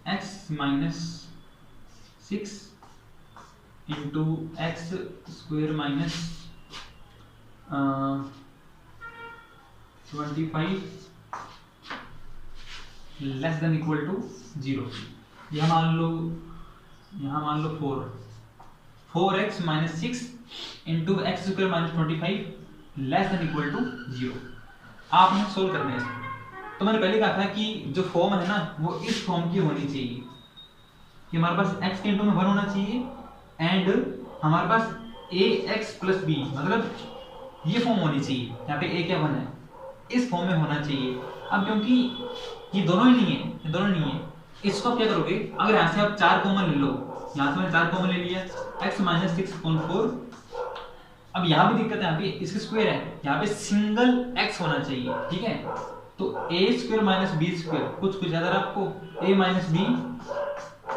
X minus 6 into x square minus 25 less than equal to 0। यहाँ मान लो 4x minus 6 into x square minus 25 less than equal to 0। आपने solve करना है इसको। तो मैंने पहले कहा था कि जो फॉर्म है ना वो इस फॉर्म की होनी चाहिए कि हमारे पास x के इंटू में 1 होना चाहिए एंड हमारे पास ax प्लस b, मतलब ये फॉर्म होनी चाहिए। यहाँ पे a क्या 1 है, इस फॉर्म में होना चाहिए। अब क्योंकि ये दोनों ही नहीं है, इसको आप क्या करोगे, अगर यहाँ से आप 4 कॉमन ले लो, यहाँ से मैंने 4 कॉमन ले लिया, x माइनस 6/4। अब यहाँ भी दिक्कत है, यहाँ पे इसका स्क्वायर है, यहाँ पे सिंगल x होना चाहिए, ठीक है। तो a square minus b square कुछ अगर आपको a minus b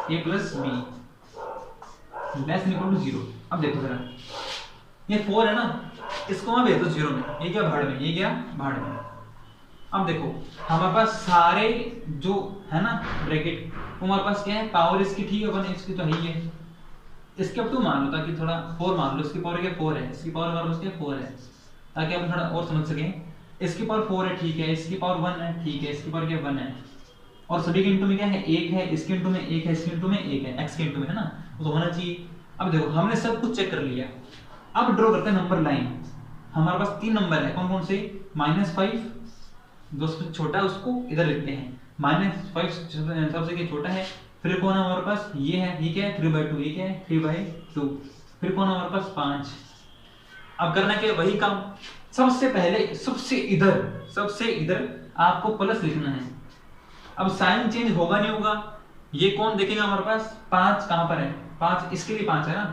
a plus b less equal to 0। अब देखो जरा, ये 4 है ना, इसको मैं भेज दो 0 में, ये क्या भाड़ में, ये क्या भाड़ में। अब देखो हमारे पास सारे जो है ना ब्रैकेट, वो हमारे पास क्या है, पावर इसकी ठीक है 1, इसकी तो है ही है, इसके अब 2 मान लो ताकि थोड़ा 4 मान लो, इसकी पावर क्या 4 है, इसकी पावर हमारे पास क्या 4 है, ताकि हम थोड़ा और समझ सकें। इसकी पावर 4 है, ठीक है, इसकी पावर 1 है, ठीक है, इसकी पावर क्या 1 है, और सभी के इंटू में क्या है 1 है, इसके इंटू में 1 है, इसके इंटू में 1 है, x के इंटू में है ना, वो तो होना चाहिए। अब देखो हमने सब कुछ चेक कर लिया, अब ड्रॉ करते हैं नंबर लाइन। हमारे पास 3 नंबर है, कौन कौन से, -5 जो सबसे छोटा है उसको इधर लिखते हैं, -5 सबसे छोटा है, फिर कौन है हमारे पास, ये है, ये क्या है 3/2, ये क्या है 3/2, फिर कौन है हमारे पास 5। अब करना क्या है, वही काम, सबसे पहले सबसे इधर आपको प्लस लिखना है। अब साइन चेंज होगा नहीं होगा, ये कौन देखेगा हमारे पास, 5 कहां पर है, 5 इसके लिए 5 है ना,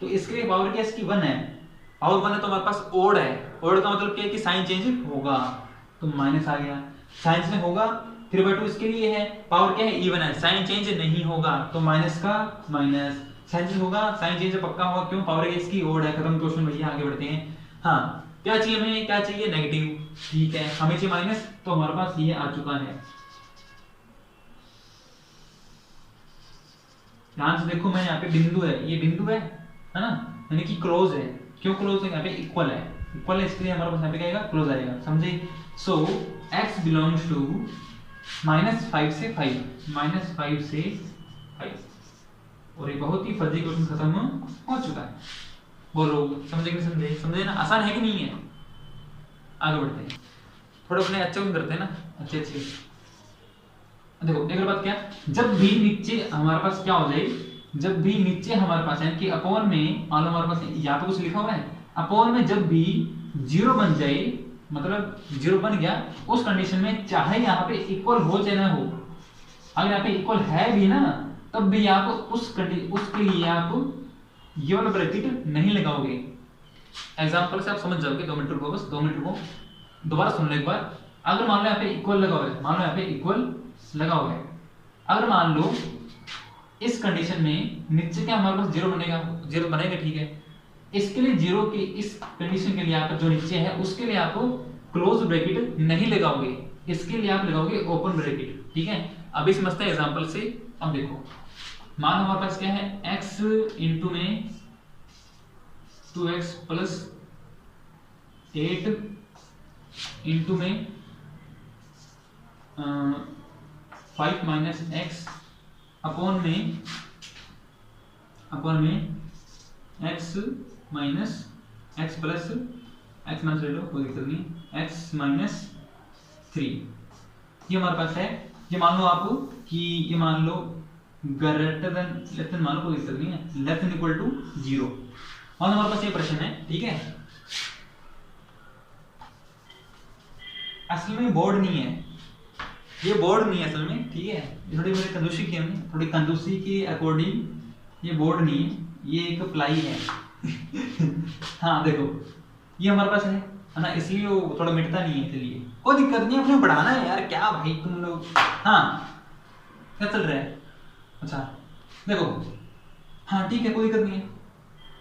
तो इसके लिए पावर क्या इसकी 1 है, पावर 1 है तो हमारे पास ओड है, ओड का मतलब क्या है कि साइन चेंज होगा, तो माइनस आ गया, साइन में होगा 3/2 इसके लिए है, पावर क्या है इवन है, साइन चेंज नहीं होगा तो माइनस का माइनस, साइन चेंज होगा, साइन चेंज पक्का होगा, क्यों, पावर क्या इसकी ओड है। खत्म क्वेश्चन, भैया आगे बढ़ते हैं। हाँ क्या चाहिए हमें, क्या चाहिए नेगेटिव, ठीक है, हमें चाहिए माइनस, तो हमारे पास ये आ चुका है। ध्यान से देखो, मैं यहाँ पे बिंदु है, ये बिंदु है ना, यानी कि क्लोज है, क्यों क्लोज है, यहाँ पे इक्वल है, इसके लिए हमारे पास यहाँ पे क्या आएगा, क्लोज आएगा, समझे। सो x बिलोंग्स टू -5 से 5, और ये बहुत ही फर्जी क्वेश्चन खत्म हो चुका है। बोलो समझे कि नहीं समझे ना, आसान है कि नहीं है। आगे बढ़ते हैं, थोड़ा अपने अच्छे करते हैं ना, अच्छे देखो एक बात क्या, जब भी नीचे हमारे पास क्या हो जाए, जब भी नीचे हमारे पास है कि अपॉन में, मान लो हमारे पास यहाँ पे कुछ लिखा हुआ है, अपॉन में जब भी 0 बन जाए, मतलब 0 बन गया, उस कंडीशन में चाहे यहाँ पे इक्वल हो चाहे ना हो, अगर यहाँ पे इक्वल है भी ना, तब भी आप उसके लिए आप ये वाला ब्रैकेट नहीं लगाओगे। एग्जांपल से आप समझ जाओगे, 2 मिनट रुको, बस 2 मिनट रुको, दोबारा सुन लो एक बार। अगर मान लो यहाँ पे इक्वल लगा हुआ है, मान लो यहाँ पे इक्वल लगा हुआ है, अगर मान लो इस कंडीशन में नीचे क्या हमारे पास 0 बनेगा, 0 बनेगा, ठीक है, इसके लिए 0 के इस कंडीशन के लिए आप जो नीचे है उसके लिए आप क्लोज ब्रैकेट नहीं लगाओगे, इसके लिए आप लगाओगे ओपन ब्रैकेट, ठीक है। अभी समझते हैं एग्जांपल से। अब देखो मान हमारे पास क्या है, x इंटू में 2x प्लस 8 इंटू में 5 माइनस x अपॉन में x minus x plus x minus ले लो, कोई दिक्कत नहीं, x माइनस 3, ये हमारे पास है। ये मान लो आप कि ये मान लो ग्रेटर देन लेस देन, मान लो कोई दिक्कत नहीं है, लेस देन इक्वल टू 0, और हमारे पास ये प्रश्न है, ठीक है। असल में बोर्ड नहीं है, ये बोर्ड नहीं है असल में, ठीक है, ये थोड़ी मेरी कंजूसी की, हमने थोड़ी कंजूसी के अकॉर्डिंग ये बोर्ड नहीं है, ये एक प्लाई है। हाँ देखो ये हमारे पास है ना, इसलिए वो थोड़ा मिटता नहीं है, इसलिए कोई दिक्कत नहीं है, अपने बढ़ाना है यार, क्या भाई तुम लोग। हाँ क्या चल रहा है, अच्छा देखो, हाँ ठीक है, कोई दिक्कत नहीं है।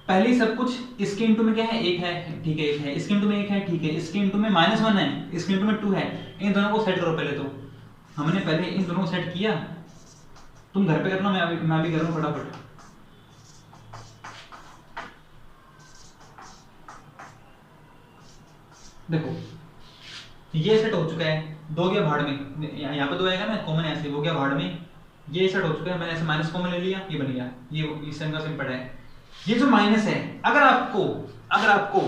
पहले ही सब कुछ, इसके इंटू में क्या है 1 है, ठीक है 1 है, इसके इंटू में 1 है, ठीक है, इसके इंटू में -1 है, इसके इंटू में 2 है, इन दोनों को सेट करो। पहले तो हमने पहले इन दोनों को सेट किया, तुम घर पे करना, मैं भी कर रहा हूँ फटाफट। देखो ये सेट हो चुका है, 2 गया भाड़ में, यहाँ पे 2 आएगा ना कॉमन, ऐसे वो गया भाड़ में, ये सेट हो चुका है, मैंने ऐसे माइनस कॉमन ले लिया, ये बन गया, ये इस का सिंपल है। ये जो माइनस है, अगर आपको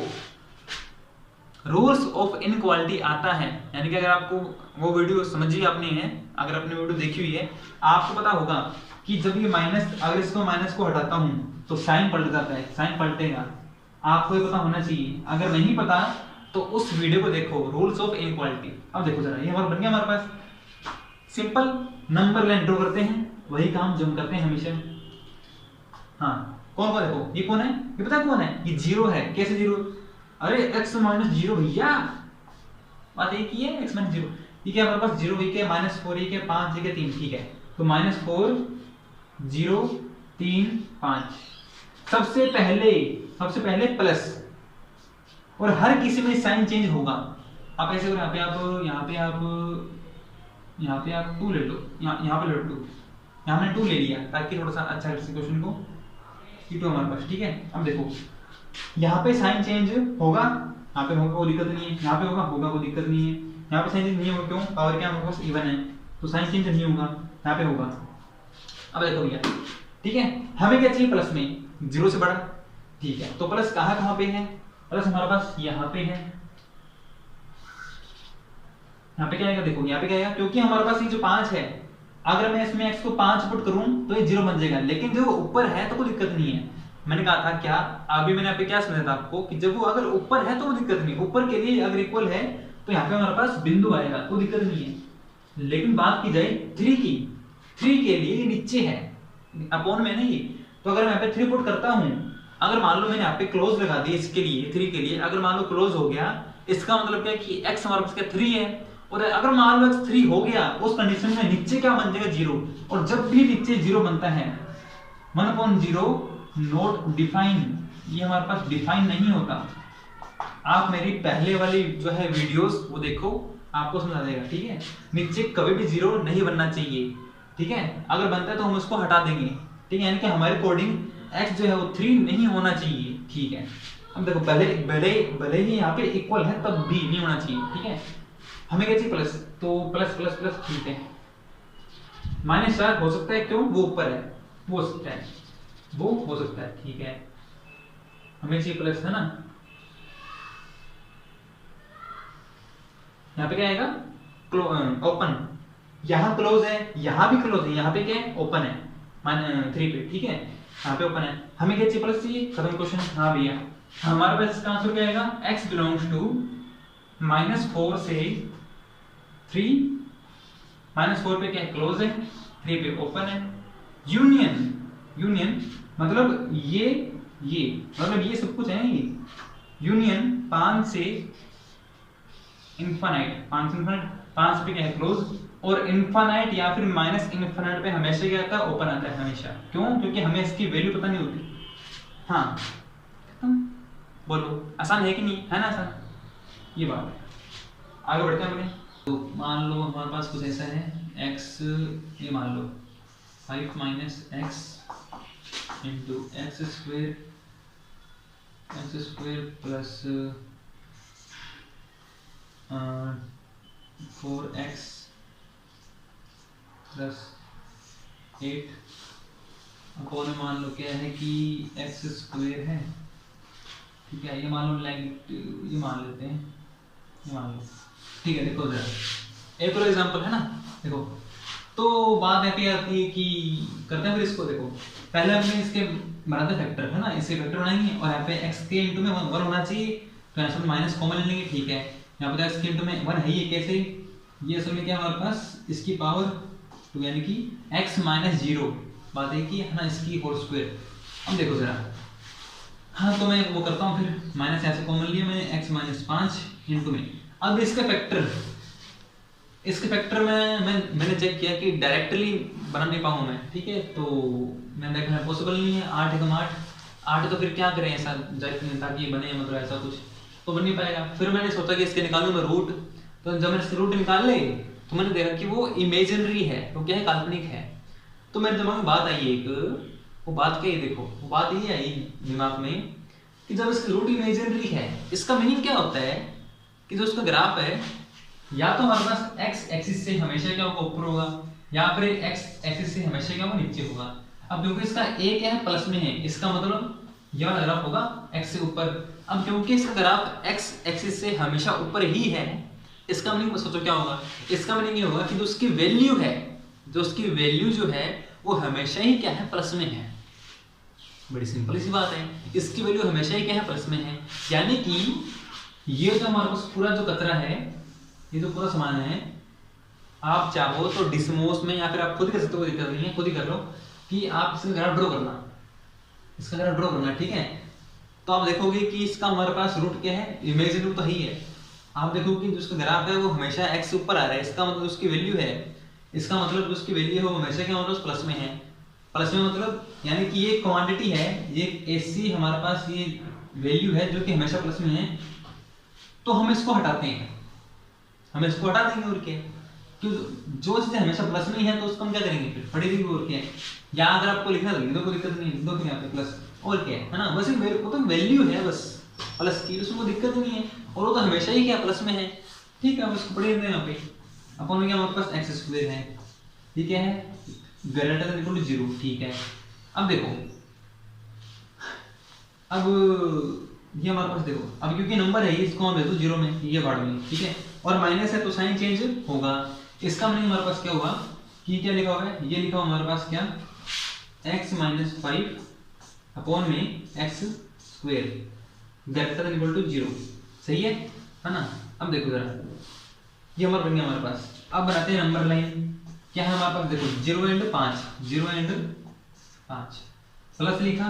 रूल्स ऑफ इनइक्वालिटी आता है, यानी कि अगर आपको वो वीडियो समझी आपने है, अगर आपने वीडियो देखी हुई है, आपको पता होगा कि जब ये माइनस, अगर इसको माइनस को हटाता हूं तो साइन पलट जाता है, साइन पलटेगा, आपको ये पता होना चाहिए। अगर नहीं पता तो उस वीडियो को देखो, रूल्स ऑफ इनइक्वालिटी। अब देखो जरा, ये हमारा बन गया हमारे पास सिंपल नंबर लाइन ड्रॉ करते हैं, वही काम जो हम करते हैं हमेशा। हाँ कौन कौन, देखो ये कौन है, ये पता है कौन है, ये 0 है। कैसे 0? अरे x माइनस 0 भैया, बात एक ही है, x माइनस 0। ये क्या हमारे पास 0 एक है, -4 एक है, 5 एक है, 3, ठीक है। तो -4 0 3 5, सबसे पहले प्लस, और हर किसी में साइन चेंज होगा। आप ऐसे करो, यहाँ पे आप 2 ले लो, यहाँ पे ले लो 2, यहाँ मैंने 2 ले लिया ताकि थोड़ा सा अच्छा कर सके क्वेश्चन को। ये 2 हमारे पास, ठीक है। अब देखो यहाँ पे साइन चेंज होगा, यहाँ पे होगा कोई दिक्कत नहीं है, यहाँ पे होगा कोई दिक्कत नहीं है, यहाँ पे साइन चेंज नहीं होगा, क्यों? पावर क्या हमारे पास इवन है, तो साइन चेंज नहीं होगा, यहाँ पे होगा। अब देखो भैया, ठीक है, हमें क्या चाहिए, प्लस में 0 से बड़ा, ठीक है। तो प्लस कहाँ पे है, प्लस हमारे पास यहाँ पे है, यहाँ पे क्या आएगा, देखो यहाँ पे क्या आएगा, क्योंकि हमारे पास ये जो 5 है, अगर मैं इसमें x को 5 पुट करूं तो ये 0 बन जाएगा, लेकिन जो ऊपर है तो कोई दिक्कत नहीं है। मैंने कहा था क्या, अभी मैंने यहाँ पे क्या समझा था आपको, कि जब वो अगर ऊपर है तो कोई दिक्कत नहीं, ऊपर के लिए अगर इक्वल है तो यहाँ पे हमारे पास बिंदु आएगा, कोई दिक्कत नहीं है। लेकिन बात की जाए 3 की, 3 के लिए ये नीचे है, अपॉन में नहीं, तो अगर मैं यहाँ पे 3 पुट करता हूँ, अगर मान लो मैंने यहाँ पे क्लोज लगा दिया इसके लिए, 3 के लिए, अगर मान लो क्लोज हो गया, इसका मतलब क्या कि x हमारे पास क्या 3 है, और अगर मान लो x 3 हो गया, उस कंडीशन में नीचे क्या बन जाएगा 0, और जब भी नीचे 0 बनता है 1/0 नॉट डिफाइन, ये हमारे पास डिफाइन नहीं होता। आप मेरी पहले वाली जो है वीडियोस वो देखो, आपको समझ आ जाएगा, ठीक है। नीचे कभी भी 0 नहीं बनना चाहिए, ठीक है। अगर बनता है तो हम उसको हटा देंगे, ठीक है, यानी कि हमारे कोडिंग x जो है वो 3 नहीं होना चाहिए, ठीक है। अब देखो भले ही यहाँ पे इक्वल है तब भी नहीं होना चाहिए, ठीक है। हमें क्या चाहिए, प्लस, तो प्लस प्लस प्लस, ठीक है। -4 हो सकता है, क्यों? वो ऊपर है, वो हो सकता है, ठीक है। हमें चाहिए प्लस, है ना। यहाँ पे क्या आएगा, ओपन, यहाँ क्लोज है, यहाँ भी क्लोज है, यहाँ पे क्या है, ओपन है, 3 पे, ठीक है, यहाँ पे ओपन है। हमें क्या चाहिए, प्लस चाहिए, खत्म क्वेश्चन। हाँ भैया, हमारे पास इसका आंसर क्या आएगा, x बिलोंग्स टू -4 से 3, -4 पे क्या है, क्लोज है, 3 पे ओपन है, यूनियन मतलब ये मतलब ये सब कुछ है, ये यूनियन 5 से इनफाइनाइट, 5 पे क्या है, क्लोज, और इनफाइनाइट या फिर माइनस इनफाइनाइट पे हमेशा क्या आता है, ओपन आता है हमेशा। क्यों? क्योंकि हमें इसकी वैल्यू पता नहीं होती। हाँ बोलो, आसान है कि नहीं, है ना आसान, ये बात है। आगे बढ़ते हैं अपने, तो मान लो हमारे पास कुछ ऐसा है, x, ये मान लो 5 - x into x square plus 4x plus 8 upon में मान लो क्या है कि x स्क्वेयर है, ठीक है। ये मान लो नेगेटिव, ये मान लेते हैं, ये मान लो, ठीक है। देखो जरा एक और एग्जांपल है ना, देखो तो बात ऐसी आती है कि करते हैं फिर इसको। देखो पहले हमने इसके बनाते फैक्टर, है ना, इसके फैक्टर बनाएंगे, और यहाँ पे x के इंटू में 1 होना चाहिए, तो यहाँ से माइनस कॉमन ले लेंगे, ठीक है। यहाँ पे x के इंटू में 1 है, ये कैसे, ये असल में क्या हमारे पास इसकी पावर 2, यानी कि x - 0, बात है कि है ना, इसकी होल स्क्वायर। अब देखो जरा, हाँ तो मैं वो करता हूँ फिर, माइनस यहाँ से कॉमन लिया मैंने, x - 5 इंटू में, अब इसके फैक्टर में मैंने चेक किया कि डायरेक्टली बना नहीं पाऊँ मैं, ठीक है। तो मैंने देखा पॉसिबल नहीं है, 8 एकम 8, तो फिर क्या करें ऐसा ताकि बने, मतलब ऐसा कुछ तो बन नहीं पाएगा। फिर मैंने सोचा कि इसके निकालूं मैं रूट, तो जब मैंने इसके रूट निकाल ले तो मैंने देखा कि वो इमेजिनरी है, वो क्या है, काल्पनिक है। तो मेरे दिमाग में बात आई एक, वो बात क्या है देखो, वो बात ये आई दिमाग में कि जब इसका रूट इमेजिनरी है, इसका मीनिंग क्या होता है कि जो उसका ग्राफ है या तो हमारे पास एक्स एक्सिस से हमेशा क्या होगा ऊपर होगा, या फिर एक्स एक्सिस से हमेशा क्या होगा नीचे होगा। अब क्योंकि इसका ए क्या है प्लस में है, इसका मतलब ये वाला ग्राफ होगा एक्स से ऊपर। अब क्योंकि इसका ग्राफ एक्स एक्सिस से हमेशा ऊपर ही है, इसका मीनिंग सोचो क्या होगा, इसका मीनिंग ये होगा कि जो उसकी वैल्यू है, जो उसकी वैल्यू जो है वो हमेशा ही क्या है प्लस में है। बड़ी सिंपल सी बात है, इसकी वैल्यू हमेशा ही क्या है प्लस में है। यानी कि ये जो हमारे पास पूरा जो कचरा है, ये जो पूरा सामान है, आप चाहो तो डिसमोस में या फिर आप खुद कर सकते हो, कोई दिक्कत नहीं है, खुद ही कर लो कि आप इसका ग्राफ ड्रॉ करना, इसका ग्राफ ड्रॉ करना, ठीक है। तो आप देखोगे कि इसका हमारे पास रूट क्या है, इमेजिनरी तो ही है। आप देखोगे कि जिसका ग्राफ है वो हमेशा एक्स से ऊपर आ रहा है, इसका मतलब उसकी वैल्यू है, इसका मतलब उसकी वैल्यू है वो हमेशा क्या मतलब प्लस में है। प्लस में मतलब यानी कि ये क्वांटिटी है, ये ऐसी हमारे पास ये वैल्यू है जो कि हमेशा प्लस में है। तो हम इसको हटाते हैं, हम इसको हटा देंगे और क्या, क्योंकि जो चीजें हमेशा प्लस में ही है तो उसको हम क्या करेंगे फिर फटी देंगे और क्या। या अगर आपको लिखना तो लिख दो, कोई दिक्कत नहीं है, लिख दो फिर यहाँ पे प्लस और क्या है ना, बस वो तो वैल्यू है बस प्लस की, उसमें कोई दिक्कत नहीं है, और वो तो हमेशा ही क्या प्लस में है, ठीक है। हम इसको पढ़ लेते हैं यहाँ पे, अपन में क्या हमारे पास एक्स स्क्वायर है, ठीक है, ग्रेटर देन इक्वल टू 0, ठीक है। अब देखो, अब ये हमारे पास देखो, अब क्योंकि नंबर है ये, इसको हम भेज दो 0 में, ये बाढ़ में, ठीक है, और माइनस है तो साइन चेंज होगा। इसका मीनिंग हमारे पास क्या होगा कि क्या लिखा हुआ है, ये लिखा हुआ हमारे पास क्या, x - 5 अपॉन में x square greater than equal to 0, सही है ना। अब देखो जरा, ये हमारा बन गया हमारे पास। अब बनाते हैं नंबर लाइन, क्या है हमारे पास देखो 0 एंड 5, 0 एंड 5 प्लस लिखा,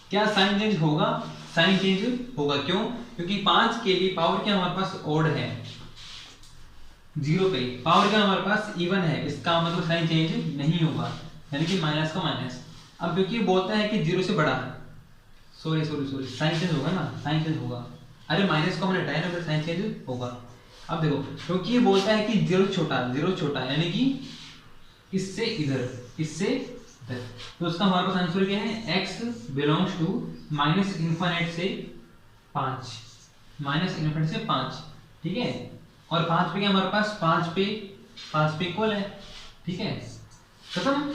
क्या साइन चेंज होगा, साइन चेंज होगा, क्यों, क्योंकि 5 के लिए पावर क्या हमारे पास ओड है, 0 पे पावर क्या हमारे पास इवन है, इसका मतलब साइन चेंज नहीं होगा, यानी कि माइनस का माइनस। अब क्योंकि बोलता है कि 0 से बड़ा है, सॉरी साइन चेंज होगा ना, साइन चेंज होगा, अरे माइनस को हमने हटाया ना, फिर साइन चेंज होगा। अब देखो क्योंकि ये बोलता है कि 0 छोटा यानी कि इससे इधर, इससे इधर, तो उसका हमारे पास आंसर क्या है, x belongs to minus infinite से 5, माइनस इनफिनिट से 5, ठीक है। और 5 पे क्या हमारे पास 5 पे इक्वल है, ठीक है, खत्म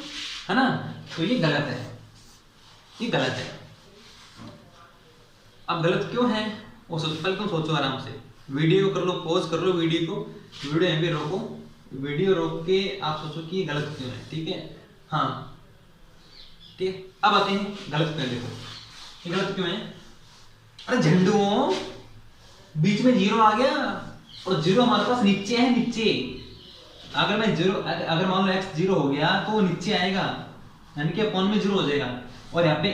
है ना। तो ये गलत है, ये गलत है। अब गलत क्यों है वो पहले तुम सोचो आराम से, वीडियो कर लो, पॉज कर लो वीडियो को, वीडियो यहीं पे रोको, वीडियो रोक के आप सोचो कि ये गलत क्यों है, ठीक है। हाँ ठीक, अब आते हैं गलत क्यों, देखो ये गलत क्यों है। अरे झंडुओं, बीच में 0 आ गया और 0 हमारे पास नीचे है, नीचे। अगर मैं 0, अगर मान लो x 0 हो गया तो वो नीचे आएगा, यानी कि अपॉन में 0 हो जाएगा, और यहाँ पे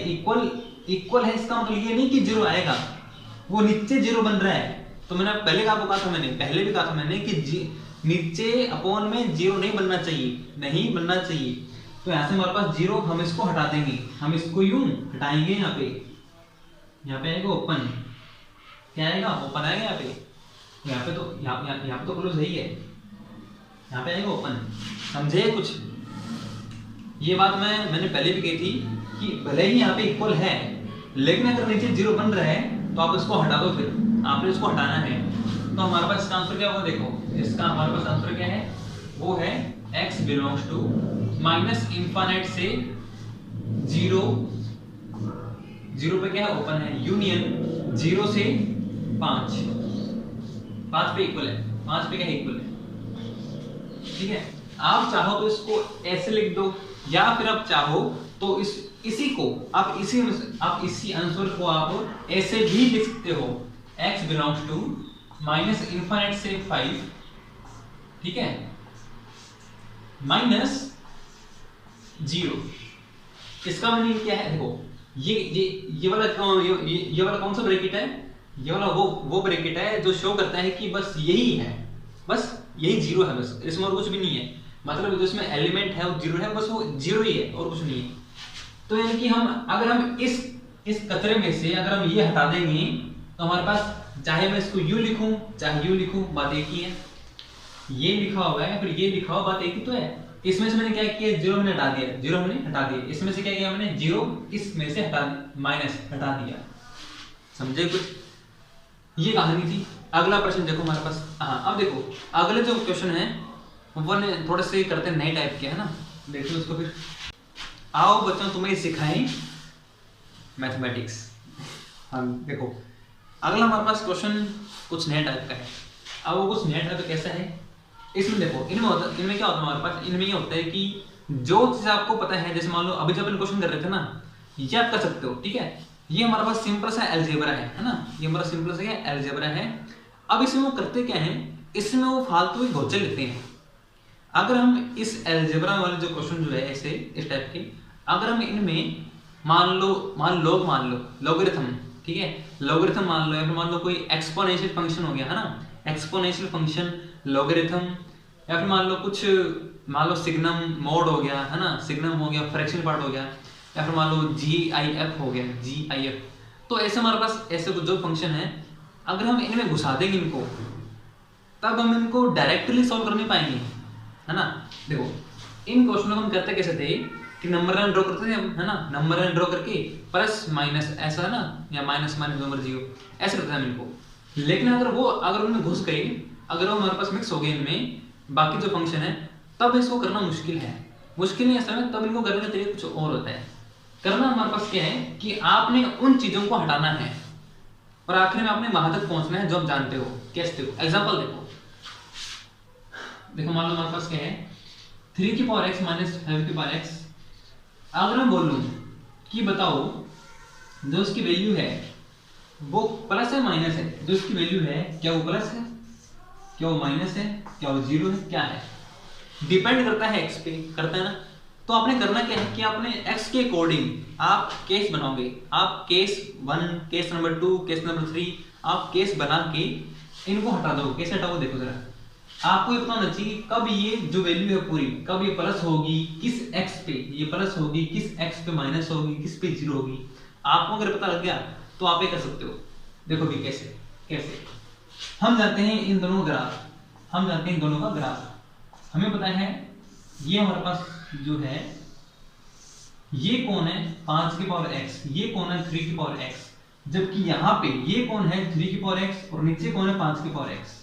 इक्वल है, इसका मतलब ये नहीं कि 0 आएगा, वो नीचे 0 बन रहा है। तो मैंने पहले कहा था मैंने कि नीचे अपॉन में 0 नहीं बनना चाहिए, तो यहाँ से हमारे पास 0, हम इसको हटा देंगे, हम इसको यूं हटाएंगे, यहाँ पे आएगा ओपन, क्या आएगा ओपन आएगा यहाँ पे तो क्लोज है ही है, यहाँ पे आएगा ओपन, समझे कुछ। ये बात मैंने पहले भी कही थी कि भले ही यहाँ पे इक्वल है, लेकिन अगर नीचे 0 बन रहा है तो आप इसको हटा दो, फिर आपने इसको हटाना है। तो हमारे पास इसका आंसर क्या होगा, देखो इसका हमारे पास आंसर क्या है, वो है x belongs to minus infinite से 0 पे क्या है ओपन है, यूनियन 0 से 5 पे इक्वल है, 5 पे क्या इक्वल है, ठीक है। आप चाहो तो इसको ऐसे लिख दो, या फिर आप चाहो तो इसी को आप इसी आंसर को आप ऐसे भी लिख सकते हो, x belongs to minus infinite से 5, ठीक है, माइनस 0। इसका मीनिंग क्या है, देखो ये वाला कौन सा ब्रैकेट है, ये वाला वो ब्रैकेट है जो शो करता है कि बस यही है, बस यही 0 है, बस इसमें और कुछ भी नहीं है, मतलब जो इसमें एलिमेंट है वो 0 है, बस वो 0 ही है और कुछ नहीं है। तो यानी कि अगर हम इस कचरे में से अगर हम ये हटा देंगे तो हमारे पास, चाहे मैं इसको यू लिखूं चाहे यू लिखूं, बात एक ही है, ये लिखा हुआ है फिर ये लिखा हुआ, बात एक ही तो है। इसमें से मैंने क्या किया, जीरो मैंने हटा दिया, जीरो मैंने हटा दिया, इसमें से क्या किया मैंने, जीरो इसमें से हटा, माइनस हटा दिया, समझे कुछ, ये कहानी थी। अगला प्रश्न देखो हमारे पास, हाँ अब देखो अगले जो क्वेश्चन है वो ने थोड़े से करते हैं नए टाइप के, है ना, देखो उसको फिर। आओ बच्चों तुम्हें सिखाएं मैथमेटिक्स। हाँ देखो अगला हमारे पास क्वेश्चन कुछ नया टाइप का है। अब वो कुछ नया टाइप कैसा है, इसमें देखो इनमें क्या होता है हमारे पास, इनमें ये होता है कि जो चीज़ आपको पता है, जैसे मान लो अभी जब अपन क्वेश्चन कर रहे थे ना, ये आप कर सकते हो, ठीक है, ये हमारे पास सिंपल सा अलजेब्रा है ना, ये हमारा सिंपल सा अलजेब्रा है। अब इसमें वो करते क्या है, इसमें वो फालतू के घोचे लेते हैं। अगर हम इस अलजेब्रा वाले जो क्वेश्चन जो है ऐसे इस टाइप के, अगर हम इनमें मान लो लॉगरिथम, ठीक है, लॉगरिथम मान लो, या फिर मान लो कोई एक्सपोनेंशियल फंक्शन हो गया, है ना, एक्सपोनेंशियल फंक्शन, लॉगरिथम, या फिर मान लो कुछ, मान लो सिग्नम मोड हो गया, है ना, सिग्नम हो गया, फ्रैक्शन पार्ट हो गया, या फिर मान लो GIF हो गया, GIF, तो ऐसे हमारे पास ऐसे कुछ जो फंक्शन है, अगर हम इनमें घुसा देंगे इनको, तब हम इनको डायरेक्टली सॉल्व कर नहीं पाएंगे, है ना। देखो इन क्वेश्चन को हम करते कैसे थे कि नंबर लाइन ड्रॉ करते थे हम, है ना, नंबर लाइन ड्रॉ करके प्लस माइनस ऐसा, है ना, या माइनस माइनस नंबर जीरो ऐसे करते थे हम इनको। लेकिन अगर उनमें घुस गए, अगर वो हमारे पास मिक्स हो गए इनमें बाकी जो फंक्शन है, तब इसको करना मुश्किल है, मुश्किल नहीं असल में, तब इनको करने का तरीका कुछ और होता है। करना हमारे पास क्या है कि आपने उन चीजों को हटाना है और आखिर में आपने वहां तक पहुंचना है जो आप जानते हो। कैसे देखो, एग्जांपल देखो मान लो हमारे पास क्या है, 3 की पावर x माइनस 5 की पावर x। अगर मैं बोलूं कि बताओ जो इसकी वैल्यू है वो प्लस है माइनस है, जो इसकी वैल्यू है क्या वो प्लस है, क्या वो माइनस है, क्या वो जीरो है, क्या है, डिपेंड करता है x पे, करता है ना। तो आपने करना क्या है कि आपने x के अकॉर्डिंग आप केस बनाओगे, आप case 1, case number 2, case number 3, आप केस बना के इनको हटा दो। कैसे हटाओ देखो जरा, आपको ये पता होना चाहिए कब ये जो वैल्यू है पूरी, कब ये प्लस होगी किस x पे, ये प्लस होगी किस x पे, माइनस होगी किस पे, जीरो होगी। आपको अगर पता लग गया तो आप ये कर सकते हो। देखो भी कैसे हम जानते हैं इन दोनों ग्राफ, हम जानते हैं इन दोनों का ग्राफ, हमें पता है ये हमारे पास जो है ये कौन है 5 की पावर x, ये कौन है 3 की पावर x, जबकि यहाँ पे ये कौन है 3 की पावर x और नीचे कौन है 5 की पावर x।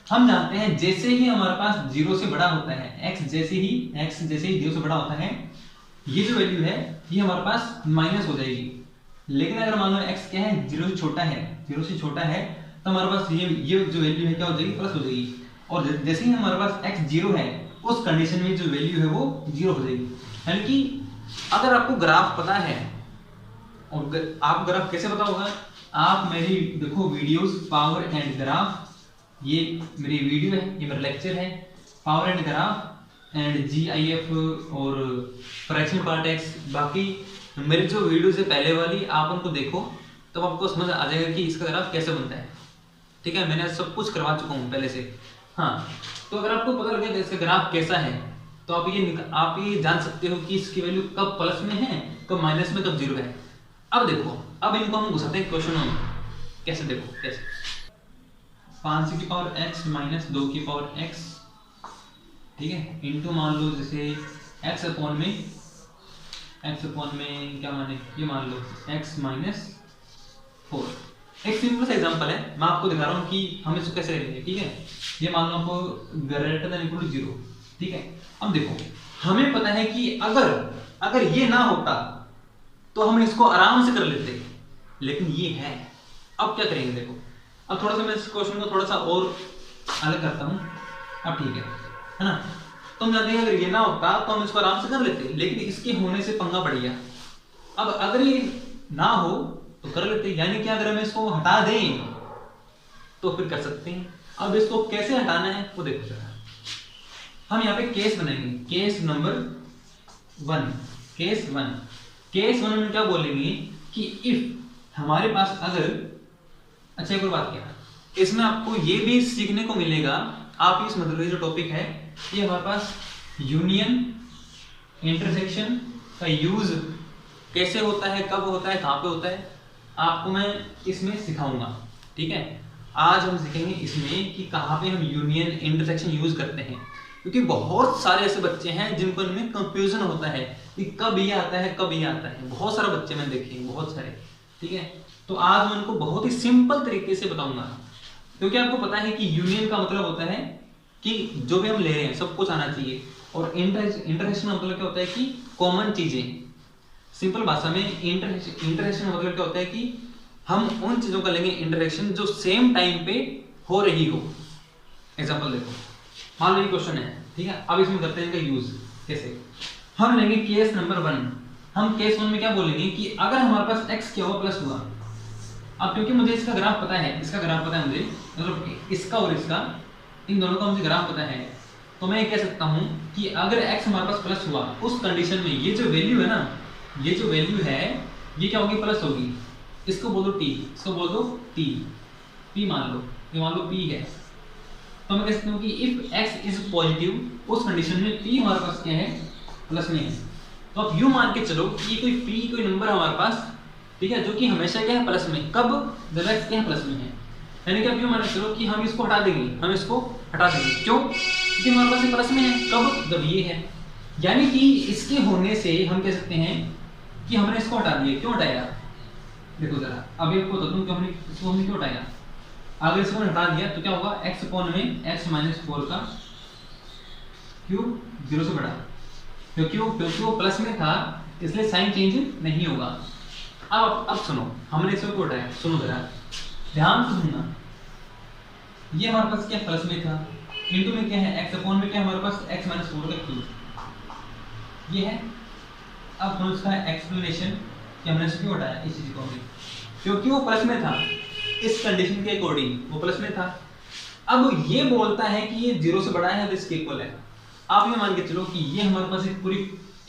हम जानते हैं जैसे ही हमारे पास 0 से बड़ा होता है, x जैसे ही 0 से बड़ा होता है, ये जो वैल्यू है ये हमारे पास माइनस हो जाएगी। लेकिन अगर मान लो x क्या है 0 से छोटा है, 0 से छोटा है, तो हमारे पास ये जो वैल्यू है क्या हो जाएगी, प्लस हो जाएगी। और जैसे ही हमारे पास x 0 है, उस कंडीशन में जो वैल्यू है वो 0 हो जाएगी। यानी कि अगर आपको ग्राफ पता है, और आप ग्राफ कैसे पता होगा, आप मेरी देखो वीडियोस पावर एंड ग्राफ, ये मेरी वीडियो है, ये मेरा लेक्चर है, power and graph and GIF और फ्रैक्शन पार्ट x, बाकी मेरी जो वीडियो से पहले वाली आप उनको देखो तब आपको समझ आ जाएगा कि इसका ग्राफ कैसे बनता है। ठीक है, मैंने सब कुछ करवा चुका हूँ पहले से। हाँ, तो अगर आपको पता लगे इसका ग्राफ कैसा है, तो आप ये जान सकते हो कि इसकी वैल्यू कब प्लस में है, कब माइनस में, कब जीरो है। अब देखो, अब इनको हम घुसाते हैं क्वेश्चन में। कैसे देखो, कैसे 5 की पावर x माइनस 2 की पावर x, ठीक है, इंटू मान लो जैसे x अपॉन में क्या माने, ये मान लो x माइनस 4। एक सिंपल सा एग्जांपल है, मैं आपको दिखा रहा हूँ कि हम इसको कैसे करेंगे। ठीक है, ये मान लो आपको ग्रेटर देन इक्वल टू 0। ठीक है, अब देखो हमें पता है कि अगर ये ना होता तो हम इसको आराम से कर लेते, लेकिन ये है। अब क्या करेंगे देखो, अब थोड़ा सा मैं इस क्वेश्चन को थोड़ा सा और अलग करता हूँ। अब ठीक है ना, तो हम जानते हैं अगर ये ना होता तो हम इसको आराम से कर लेते, लेकिन इसके होने से पंगा पड़ गया। अब अगर ये ना हो तो कर लेते, यानी कि अगर हम इसको हटा दें तो फिर कर सकते हैं। अब इसको कैसे हटाना है वो देखो जरा, हम यहाँ पे केस बनाएंगे, केस नंबर 1। केस 1 में क्या बोलेंगे कि इफ हमारे पास अगर, अच्छा एक और बात क्या, इसमें आपको ये भी सीखने को मिलेगा, आप इस मतलब जो टॉपिक है ये हमारे पास यूनियन इंटरसेक्शन का यूज कैसे होता है, कब होता है, कहाँ पे होता है, आपको मैं इसमें सिखाऊंगा। ठीक है, आज हम सीखेंगे इसमें कि कहाँ पे हम यूनियन इंटरसेक्शन यूज करते हैं। क्योंकि बहुत सारे ऐसे बच्चे हैं जिनको इनमें कंफ्यूजन होता है कि कब ये आता है कब ये आता है। बहुत सारे बच्चे मैंने देखे हैं, बहुत सारे। ठीक है, तो आज मैं उनको बहुत ही सिंपल तरीके से बताऊंगा, क्योंकि आपको पता है कि यूनियन का मतलब होता है कि जो भी हम ले रहे हैं सब कुछ आना चाहिए, और इंटरसेक्शन का मतलब क्या होता है कि कॉमन चीजें। सिंपल भाषा में इंटरसेक्शन का मतलब क्या होता है कि हम उन चीजों का लेंगे इंटरसेक्शन जो सेम टाइम पे हो रही हो। एग्जांपल देखो, मान लो ये क्वेश्चन है, ठीक है, अब इसमें करते हैं इनका यूज कैसे। हम लेंगे केस नंबर 1। हम केस 1 में क्या बोलेंगे कि अगर हमारे पास x क्या हुआ प्लस हुआ। अब क्योंकि मुझे इसका ग्राफ पता है, इसका ग्राफ पता है मुझे, मतलब इसका और इसका, इन दोनों का मुझे ग्राफ पता है, तो मैं ये कह सकता हूं कि अगर x हमारे पास प्लस हुआ उस कंडीशन में ये जो वैल्यू है ना, ये जो वैल्यू है ये क्या होगी, प्लस होगी। इसको बोल दो t, इसको बोल दो t, p मान लो, ये मान लो p है। तो मैं कह सकता हूं कि इफ x इज पॉजिटिव उस कंडीशन में p हमारे पास क्या है, प्लस में है। तो आप यूं मान के चलो कि कोई p कोई नंबर हमारे पास, ठीक है, जो कि हमेशा क्या है, प्लस में। कब, जब x क्या है, प्लस में है। यानी कि आप यूं मान के चलो कि हम इसको हटा देंगे, हम इसको हटा देंगे। क्यों? क्योंकि हमारे पास ये प्लस में है। कब, जब ये है। यानी कि इसके होने से हम कह सकते हैं कि हमने इसको हटा दिया। क्यों हटाया, देखो जरा, अभी आपको बताता हूं कि हमने क्यों हटाया। अगर इसको हटा दिया तो क्या होगा, x अपॉन में x माइनस 4 का क्यूब 0 से बड़ा, क्योंकि वो प्लस में था इसलिए साइन चेंज नहीं होगा। अब सुनो, हमने इसको क्यों हटाया, सुनो जरा ध्यान से सुनना। ये हमारे पास क्या प्लस में था, इनटू में क्या है, x अपॉन में क्या हमारे पास x माइनस 4 का क्यूब ये है। अब हम इसका एक्सप्लेनेशन कि हमने इसको क्यों हटाया इस चीज को, क्योंकि वो प्लस में था, इस कंडीशन के अकॉर्डिंग वो प्लस में था। अब ये बोलता है कि ये 0 से बड़ा है तो इसके इक्वल है। आप ये मान के चलो कि ये हमारे पास एक पूरी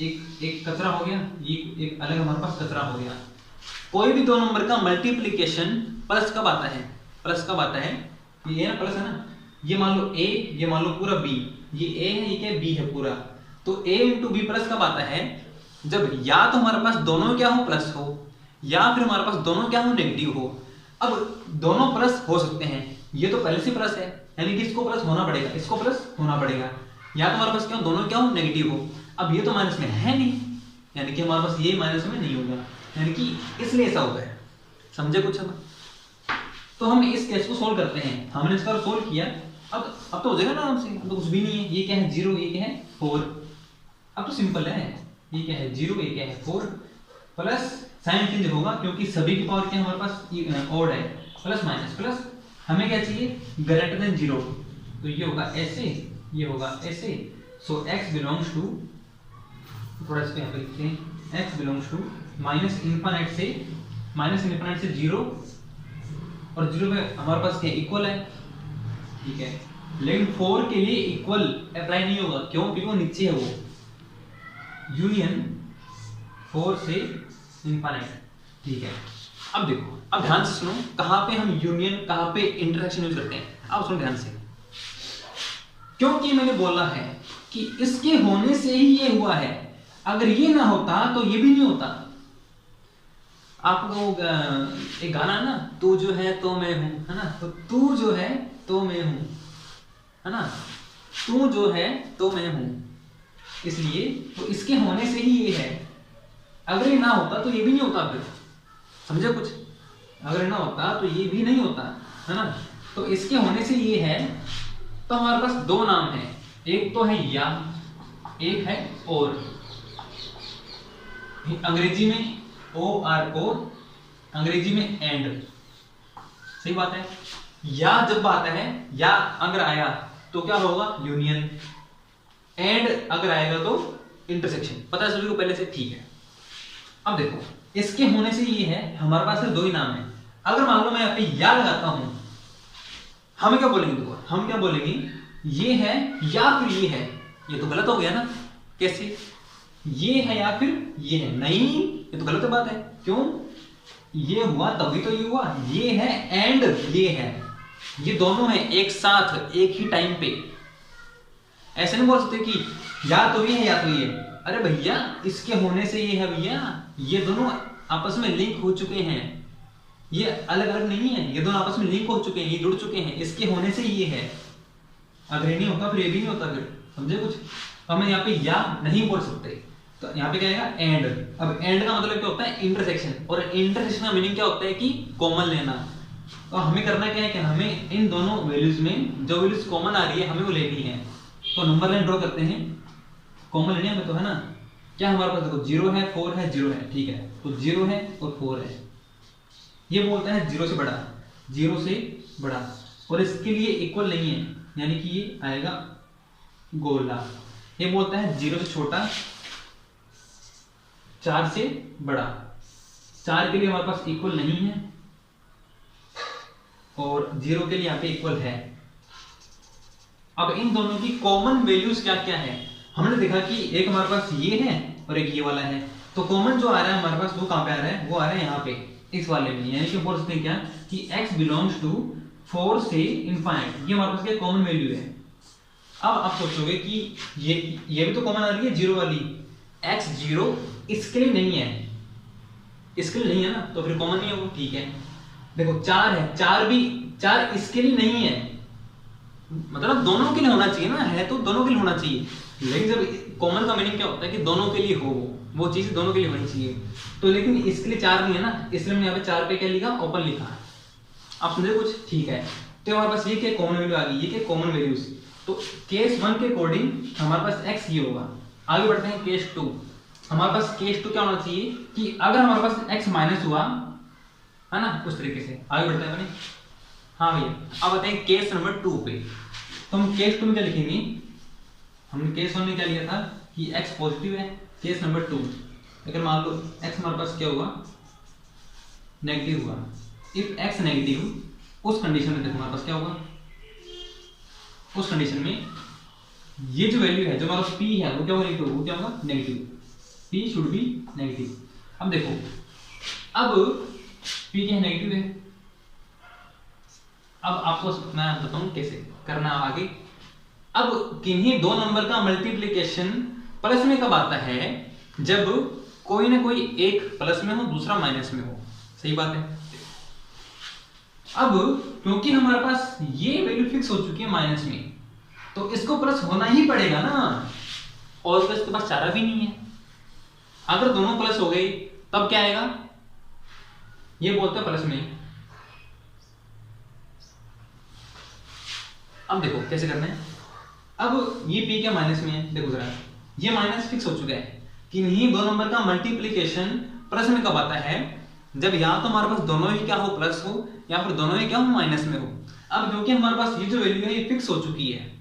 एक कचरा हो गया, ये एक अलग हमारे पास कचरा हो गया। कोई भी दो नंबर का मल्टीप्लिकेशन प्लस कब आता है, प्लस कब आता है, ये ना प्लस है ना, ये मान लो a, ये मान लो पूरा b, ये a है, ये क्या b है पूरा। तो a इंटू b प्लस कब आता है, जब या तो हमारे पास दोनों क्या हो, प्लस हो, या फिर हमारे पास दोनों क्या हो, नेगेटिव हो। अब दोनों प्लस हो सकते हैं, ये तो पहले से प्लस है, यानी कि इसको प्लस होना पड़ेगा, इसको प्लस होना पड़ेगा, या तो हमारे पास क्या हो, दोनों क्या हो, नेगेटिव हो। अब ये तो माइनस में है नहीं, यानी कि हमारे पास ये माइनस में नहीं होगा, यानी कि इसलिए ऐसा होगा। समझे कुछ? तो हम इस केस को सोल्व करते हैं। हमने इसका सोल्व किया, अब तो हो जाएगा ना आराम से। अब तो कुछ भी नहीं है, ये क्या है 0, ये क्या है 4। अब तो सिंपल है, ये क्या है 0, ये क्या है 4, प्लस साइन चेंज होगा क्योंकि सभी की पावर क्या हमारे पास ऑड है, प्लस माइनस प्लस। हमें क्या चाहिए, ग्रेटर देन 0, तो ये होगा ऐसे, ये होगा ऐसे। सो x बिलोंग्स टू, थोड़ा इस पे यहाँ पे लिखते हैं, x belongs to minus infinite से 0, और 0 पे हमारे पास क्या इक्वल है, ठीक है। लेकिन 4 के लिए इक्वल अप्लाई नहीं होगा, क्यों? क्योंकि वो नीचे है, वो यूनियन 4 से इनफिनिट, ठीक है। अब देखो, अब ध्यान से सुनो, कहां पे हम यूनियन, कहां पे इंटरसेक्शन यूज करते हैं। अब सुनो ध्यान से, क्योंकि मैंने बोला है कि इसके होने से ही ये हुआ है, अगर ये ना होता तो ये भी नहीं होता। आपको एक गाना है ना, तू जो है तो मैं हूं, है ना, तो तू जो है तो मैं हूं, है ना, तू जो है तो मैं हूं, इसलिए तो इसके होने से ही ये है। अगर ये ना होता तो ये भी नहीं होता। फिर समझे कुछ? अगर ये ना होता तो ये भी नहीं होता, है ना। तो इसके होने से ये है, तो हमारे पास दो नाम है, एक तो है या, एक है और। अंग्रेजी में और, अंग्रेजी में एंड, सही बात है। या जब आता है, या अगर आया तो क्या होगा, यूनियन। एंड अगर आएगा तो इंटरसेक्शन। पता है सभी को पहले से, ठीक है। अब देखो, इसके होने से ये है, हमारे पास सिर्फ दो ही नाम है। अगर मान लो मैं यहाँ पे या लगाता हूं, हम क्या बोलेंगे, देखो हम क्या बोलेंगे, ये है या फिर ये है। ये तो गलत हो गया ना, कैसे, ये है या फिर ये है, नहीं, ये तो गलत बात है। क्यों? ये हुआ तभी तो ये हुआ, ये है एंड ये है, ये दोनों है एक साथ एक ही टाइम पे। ऐसे नहीं बोल सकते कि या तो ये है या तो ये। अरे भैया, इसके होने से ये है भैया, ये दोनों आपस में लिंक हो चुके हैं, ये अलग अलग नहीं है, ये दोनों आपस में लिंक हो चुके हैं, ये जुड़ चुके हैं, इसके होने से ये है। अगर ये नहीं होता फिर ये भी नहीं होता। फिर समझे कुछ? अब मैं यहाँ पे या नहीं बोल सकते, तो यहाँ पे क्या आएगा एंड। अब एंड का मतलब क्या होता है? इंटरसेक्शन। और इंटरसेक्शन का मीनिंग क्या होता है कि कॉमन लेना। और हमें करना क्या है कि हमें इन दोनों वैल्यूज में जो वैल्यूज कॉमन आ रही है हमें वो लेनी है। तो नंबर लाइन ड्रॉ करते हैं, कॉमन लेनी है हमें, तो है ना। क्या हमारे पास देखो 0 है 4 है 0 है, ठीक है। तो 0 है और 4 है, ये बोलता है 0 से बड़ा, 0 से बड़ा, और इसके लिए इक्वल नहीं है, यानी कि ये आएगा गोला। ये बोलता है 0 से छोटा, 4 से बड़ा। 4 के लिए हमारे पास इक्वल नहीं है और 0 के लिए यहाँ पे इक्वल है। अब इन दोनों की कॉमन वैल्यूज क्या क्या है? हमने देखा कि एक हमारे पास ये है और एक ये वाला है। तो कॉमन जो आ रहा है हमारे पास वो कहाँ पे आ रहा है? वो आ रहा है यहाँ पे, इस वाले में। यानी कि बोल सकते हैं क्या कि x बिलोंग्स टू 4 से इनफाइनाइट, ये हमारे पास क्या कॉमन वैल्यू है। अब आप सोचोगे कि ये भी तो कॉमन आ रही है 0 वाली, x 0 इसके लिए नहीं है, इसके लिए नहीं है ना, तो फिर कॉमन नहीं है वो, ठीक है। देखो 4 है, 4 इसके लिए नहीं है, मतलब दोनों के लिए होना चाहिए ना, है तो दोनों के लिए होना चाहिए। लेकिन जब कॉमन का मीनिंग क्या होता है कि दोनों के लिए हो, वो चीज दोनों के लिए होनी चाहिए। तो लेकिन इसके लिए 4 नहीं है ना, इसलिए हमने यहाँ पे 4 पे क्या लिखा? ओपन लिखा। आप समझे कुछ? ठीक है। तो हमारे पास ये क्या कॉमन वैल्यू आ गई, ये क्या कॉमन वैल्यूज। तो केस 1 के अकॉर्डिंग हमारे पास x ये होगा। आगे बढ़ते हैं केस 2। हमारे पास केस 2 क्या होना चाहिए कि अगर हमारे पास x माइनस हुआ, है ना, उस तरीके से आगे बढ़ते हैं। हाँ भैया, अब आते हैं केस नंबर 2 पे। तो हम केस 2 में क्या लिखेंगे? हमने केस 1 में क्या लिया था कि x पॉजिटिव है। केस नंबर 2, अगर मान लो x हमारे पास क्या हुआ? नेगेटिव हुआ। इफ x नेगेटिव, उस कंडीशन में देखो हमारे पास क्या होगा? उस कंडीशन में ये जो वैल्यू है, जो हमारा p है, वो क्या होगा? नेगेटिव। वो क्या होगा? Negative. p should be negative. अब देखो, अब p क्या है? नेगेटिव है। अब आपको मैं बताऊं कैसे करना आगे। अब किन्हीं दो नंबर का मल्टीप्लिकेशन प्लस में कब आता है? जब कोई ना कोई एक प्लस में हो, दूसरा माइनस में हो। सही बात है। अब क्योंकि हमारे पास ये वैल्यू फिक्स हो चुकी है माइनस में, तो इसको प्लस होना ही पड़ेगा ना, और इसके पास चारा भी नहीं है। अगर दोनों प्लस हो गए तब क्या आएगा? ये बोलते हैं प्लस में। अब देखो कैसे करना है। अब ये p क्या माइनस में है, देखो जरा, ये माइनस फिक्स हो चुका है कि नहीं। दो नंबर का मल्टीप्लिकेशन प्लस में कब आता है? जब या तो हमारे पास दोनों ही क्या हो? प्लस हो, या फिर दोनों ही क्या हो? माइनस में हो। अब क्योंकि हमारे पास ये जो वैल्यू है ये फिक्स हो चुकी है,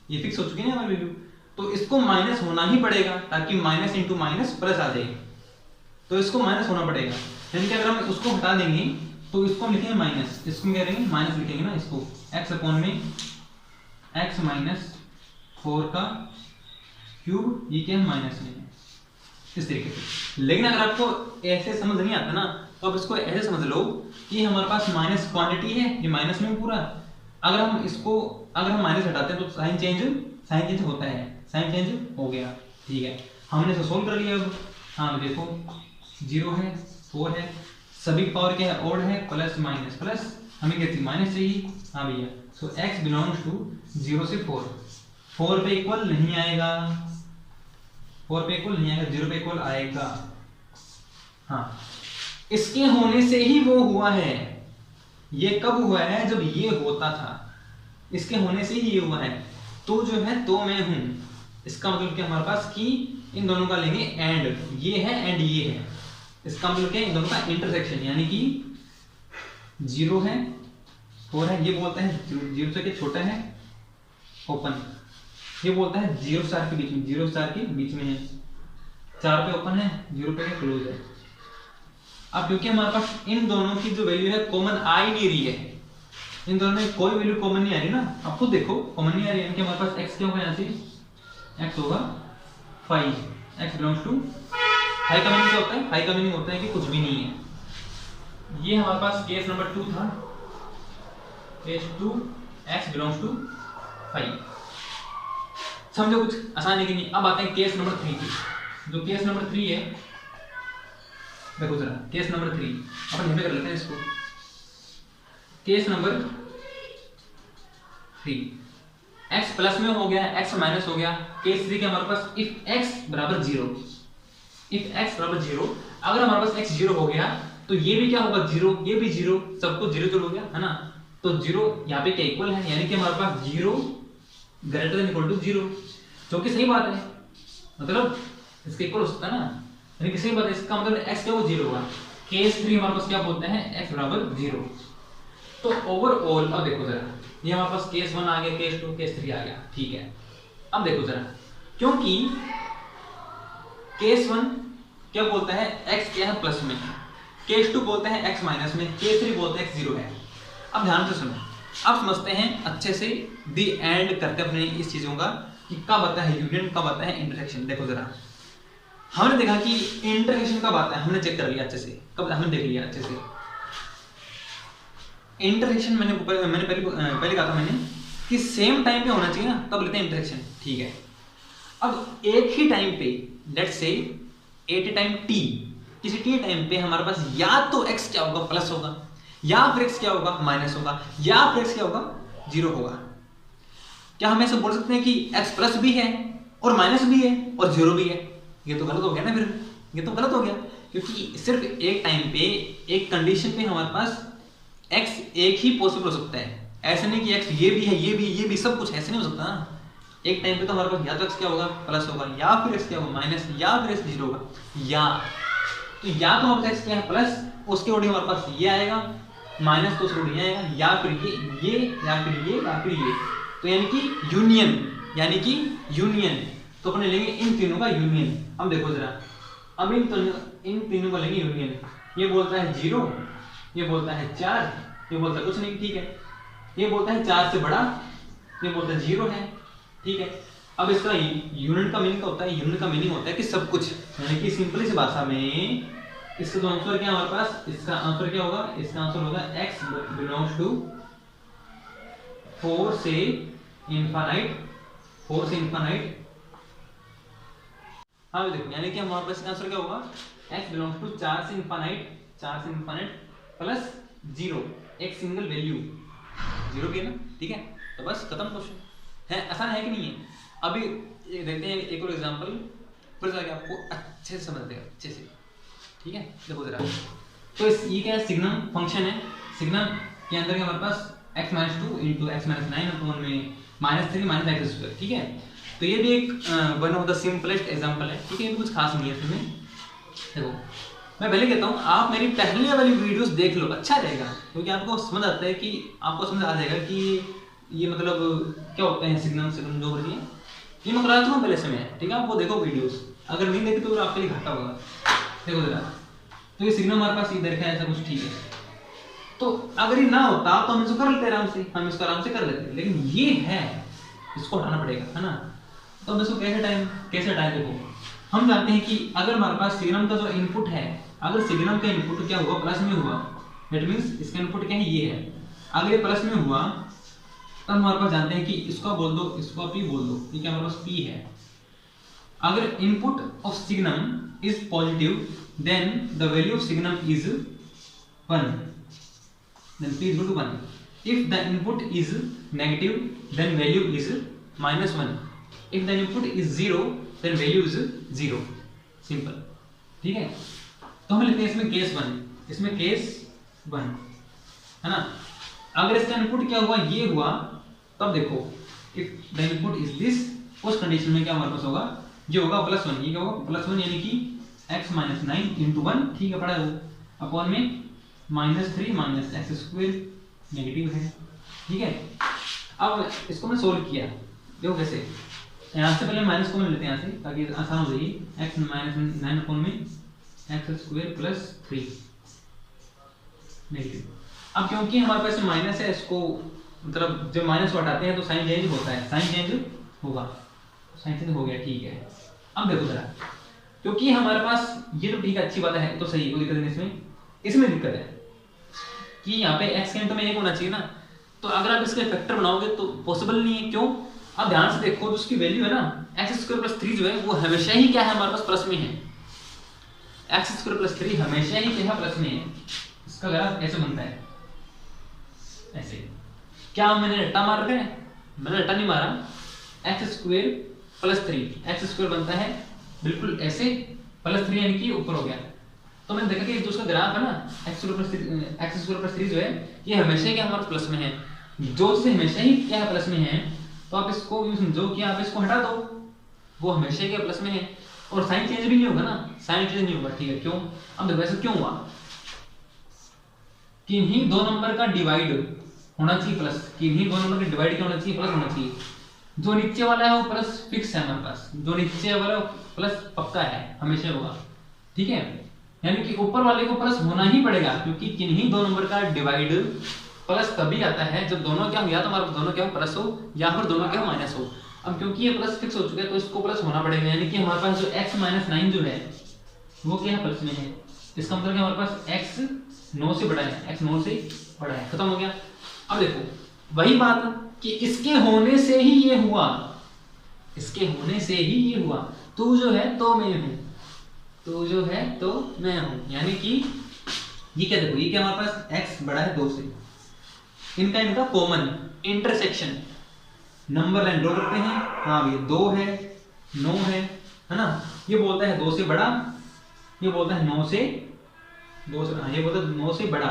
ये फिक्स हो चुकी है ना हमारी वैल्यू, तो इसको माइनस होना ही पड़ेगा, ताकि माइनस इंटू माइनस प्लस आ जाए। तो इसको माइनस होना पड़ेगा। यानी कि अगर हम उसको हटा देंगे तो इसको हम लिखेंगे माइनस, इसको क्या करेंगे? माइनस लिखेंगे ना इसको। x अपॉन में x माइनस 4 का क्यूब, ये क्या है? माइनस में है, इस तरीके से। लेकिन अगर आपको ऐसे समझ नहीं आता ना, तो आप इसको ऐसे समझ लो कि हमारे पास माइनस क्वांटिटी है, ये माइनस में पूरा। अगर हम इसको, अगर हम माइनस हटाते हैं तो साइन चेंज होता है, साइन चेंज हो गया, ठीक है। हमने इसे सोल्व कर लिया। अब हाँ देखो, 0 है 4 है, सभी पावर क्या है? ऑड है, प्लस माइनस प्लस, हमें क्या चाहिए? माइनस चाहिए। हाँ भैया, सो x बिलोंग्स टू 0 से 4। 4 पे इक्वल नहीं आएगा, 4 पे इक्वल नहीं आएगा, 0 पे इक्वल आएगा। हाँ, इसके होने से ही वो हुआ है। ये कब हुआ है? जब ये होता था, इसके होने से ही ये हुआ है। तो जो है तो मैं हूं, इसका मतलब क्या हमारे पास कि इन दोनों का लेंगे एंड, ये है एंड ये है। इसका मतलब क्या? इन दोनों का इंटरसेक्शन, यानी कि 0 है 4 है, ये बोलता है 0 से क्या छोटा है? ओपन। ये बोलता है 0 स्टार के बीच में, 0 स्टार के बीच में है। 4 पे ओपन है, 0 पे क्लोज है। अब क्योंकि हमारे पास इन दोनों की जो वैल्यू है कॉमन आ ही नहीं रही है, इन दोनों में कोई वैल्यू कॉमन नहीं आ रही ना, आप खुद देखो कॉमन नहीं आ रही है, यानी कि हमारे पास x क्या होगा? यहाँ से x होगा 5, x बिलोंग्स टू, हाई का मीनिंग क्या होता है? हाई का मीनिंग होता है कि कुछ भी नहीं है। ये हमारे पास केस नंबर 2 था, केस 2, x बिलोंग्स टू 5। समझो कुछ आसान है कि नहीं? अब आते हैं केस नंबर 3 की। जो केस नंबर 3 है, देखो जरा, केस नंबर 3 अपन यहां पे कर लेते हैं इसको। केस नंबर 3, x प्लस में हो गया, x माइनस हो गया। केस 3 के हमारे पास इफ x बराबर 0, इफ x बराबर 0, अगर हमारे पास x 0 हो गया तो ये भी क्या होगा 0, ये भी 0, सब कुछ 0 0 हो गया है ना। तो 0 यहाँ पे क्या इक्वल है, यानी कि हमारे पास 0 ग्रेटर देन इक्वल टू 0, जो कि सही बात है, मतलब इसके इक्वल हो सकता है ना, यानी कि सही बात है। इसका मतलब x क्या वो 0 होगा। केस 3 हमारे पास क्या बोलते हैं, x बराबर 0। तो ओवरऑल अब देखो जरा, ये हमारे पास केस 1 आ गया, केस 2, केस 3 आ गया, ठीक है। अब देखो जरा, क्योंकि केस 1 क्या बोलता है, x क्या है प्लस में, केस 2 बोलते हैं x माइनस में, केस 3 बोलते हैं x 0 है। अब ध्यान से सुनो, अब समझते हैं अच्छे से, दी एंड करते हैं अपने इस चीजों का कि कब आता है यूनियन, कब आता है इंटरसेक्शन। देखो जरा, हमने देखा कि इंटरसेक्शन कब आता है, हमने चेक कर लिया अच्छे से, कब हमने देख लिया अच्छे से इंटरसेक्शन। मैंने पहले कहा था मैंने कि सेम टाइम पे होना चाहिए ना, तब लेते हैं इंटरसेक्शन, ठीक है। अब एक ही टाइम पे, let's say at a time t, किसी t टाइम पे हमारे पास या तो x क्या होगा प्लस होगा, या फिर x क्या होगा माइनस होगा, या फिर x क्या होगा 0 होगा। क्या हम ऐसे बोल सकते हैं कि x प्लस भी है और माइनस भी है और 0 भी है? ये तो गलत हो गया ना, फिर ये तो गलत हो गया, क्योंकि सिर्फ एक टाइम पे, एक कंडीशन पे हमारे पास x एक ही पॉसिबल हो सकता है। ऐसे नहीं कि x ये भी है, ये भी सब कुछ, ऐसे नहीं हो सकता ना। एक टाइम पे तो हमारे पास या तो x क्या होगा प्लस होगा, या फिर x क्या होगा माइनस, या फिर x 0 होगा, या तो हमारे पास x क्या है प्लस, उसके उल्टे हमारे पास ये आएगा, माइनस तो उसके उल्टे ये आएगा, या फिर ये या फिर ये या फिर ये। तो यानी कि यूनियन, तो अपने लेंगे इन तीनों का यूनियन। अब देखो जरा, अब इन तीनों का लेंगे यूनियन। ये बोलता है 0, ये बोलता है 4, ये बोलता है कुछ नहीं, ठीक है। ये बोलता है 4 से बड़ा, ये बोलता है 0 है, ठीक है। अब इसका यूनिट का मीनिंग क्या होता है, यूनिट का मीनिंग होता है कि सब कुछ, यानी कि सिंपली सी भाषा में इसका तो आंसर क्या है हमारे पास, इसका आंसर क्या होगा, इसका आंसर होगा x बिलोंग्स टू 4 से इनफाइनाइट। हाँ देखो, यानी कि हमारे पास आंसर क्या होगा, x बिलोंग्स टू 4 से इनफाइनाइट प्लस 0, एक सिंगल वैल्यू 0 भी है ना, ठीक है। तो बस खत्म क्वेश्चन है, आसान है कि नहीं है। अभी देखते हैं एक और एग्जांपल, फिर जाके आपको अच्छे से समझ देगा, अच्छे से, ठीक है। देखो जरा, तो ये क्या है, सिग्नम फंक्शन है। सिग्नम के अंदर हमारे पास x - 2 इंटू x - 9 अपॉन में -3 - x², ठीक है। तो ये भी एक one of the simplest example है, ठीक है। ये कुछ खास नहीं है इसमें। देखो मैं पहले कहता हूँ, आप मेरी पहले वाली वीडियोस देख लो, अच्छा रहेगा, क्योंकि आपको समझ आता है कि आपको समझ आ जाएगा कि ये मतलब क्या होता है सिग्नम जो हो रही है, ये मैं करा चुका हूँ पहले से मैं, ठीक है। आप वो देखो वीडियोस, अगर नहीं देखते तो आपके लिए घाटा होगा। देखो जरा, तो ये सिग्नम हमारे पास इधर का ऐसा कुछ, ठीक है। तो अगर ये ना होता तो हम इसको कर लेते आराम से, हम इसको आराम से कर लेते, लेकिन ये है, इसको हटाना पड़ेगा, है ना। तो हम इसको कैसे हटाएं, देखो हम जानते हैं कि अगर हमारे पास सिग्नम का जो इनपुट है, अगर सिग्नम का इनपुट क्या हुआ प्लस में हुआ, दैट मींस इसका इनपुट क्या है ये है, अगर ये प्लस में हुआ तब हमारे पास जानते हैं कि इसको बोल दो, इसको p बोल दो, ठीक है, हमारे पास p है। अगर input of signum is positive then the value of signum is 1, then p is equal to 1. If the input is negative then value is -1. If the input is 0 then value is 0. Simple, ठीक है। तो हम लेते हैं इसमें case 1, इसमें case 1 है ना। अगर इसका इनपुट क्या हुआ, ये हुआ, तब देखो if the input is this, उस कंडीशन में क्या हमारे पास होगा, ये होगा +1, ये क्या होगा +1, यानी कि x - 9 × 1, ठीक है, पड़ा है वो, अपॉन में -3 - x² नेगेटिव है, ठीक है। अब इसको मैं सोल्व किया, देखो कैसे, यहाँ से पहले माइनस को लेते हैं यहाँ से, ताकि आसान हो जाएगी। x - 9 अपॉन में x² + 3 नेगेटिव। अब क्योंकि हमारे पास माइनस है, इसको मतलब जब माइनस को हटाते हैं तो साइन चेंज होता है, साइन चेंज होगा, साइन चेंज हो गया, ठीक है। अब देखो जरा, क्योंकि हमारे पास ये तो ठीक है, अच्छी बात है, तो सही, कोई दिक्कत नहीं इसमें दिक्कत है कि यहाँ पे x के तो में 1 होना चाहिए ना। तो अगर आप इसके फैक्टर बनाओगे तो पॉसिबल नहीं है, क्यों? अब ध्यान से देखो, जो उसकी वैल्यू है ना x² + 3 जो है वो हमेशा ही क्या है हमारे पास प्लस में है, x² + 3 हमेशा ही क्या है प्लस में है। इसका ग्राफ ऐसे बनता है, ऐसे। क्या मैंने रट्टा मार रखा है? मैंने रटा नहीं मारा, x square plus 3, x square बनता है बिल्कुल ऐसे, प्लस 3 यानी कि ऊपर हो गया। तो मैंने देखा कि जो उसका ग्राफ है ना एक्स स्क्वायर प्लस 3 जो है ये हमेशा क्या हमारे प्लस में है, जो से हमेशा ही क्या है प्लस में है, तो आप इसको यूं समझो कि आप इसको हटा दो, वो हमेशा क्या प्लस में है, और साइन चेंज भी नहीं होगा ना, साइन चेंज नहीं होगा, ठीक है। क्यों? अब देखो ऐसा क्यों हुआ, किन्हीं दो नंबर का डिवाइड होना चाहिए प्लस, किन्हीं दो नंबर का डिवाइड क्या होना चाहिए, प्लस होना चाहिए। जो नीचे वाला है वो प्लस फिक्स है हमारे पास, जो नीचे वाला प्लस पक्का है, हमेशा होगा, ठीक है। यानी कि ऊपर वाले को प्लस होना ही पड़ेगा, क्योंकि किन्हीं दो नंबर का डिवाइड प्लस तभी आता है जब दोनों क्या हो, या तो हमारे दोनों क्या हो प्लस हो, या फिर दोनों क्या हो माइनस हो। अब क्योंकि ये प्लस फिक्स हो चुका है तो इसको प्लस होना पड़ेगा, यानी कि हमारे पास जो x माइनस 9 जो है वो क्या है प्लस में है। इसका मतलब हमारे पास x 9 से बड़ा है, x 9 से बड़ा है, खत्म हो गया। अब देखो वही बात कि इसके होने से ही ये हुआ, इसके होने से ही ये हुआ, तू जो है तो मैं हूं, तू जो है तो मैं हूं, यानी कि ये क्या देखो, ये क्या हमारे पास x बड़ा है 2 से, इनका common intersection number line draw करते हैं। हाँ भैया 2 है 9 है ना, ये बोलता है 2 से बड़ा, ये बोलता है 9 से, 2 से, हाँ ये बोलता है 9 से बड़ा।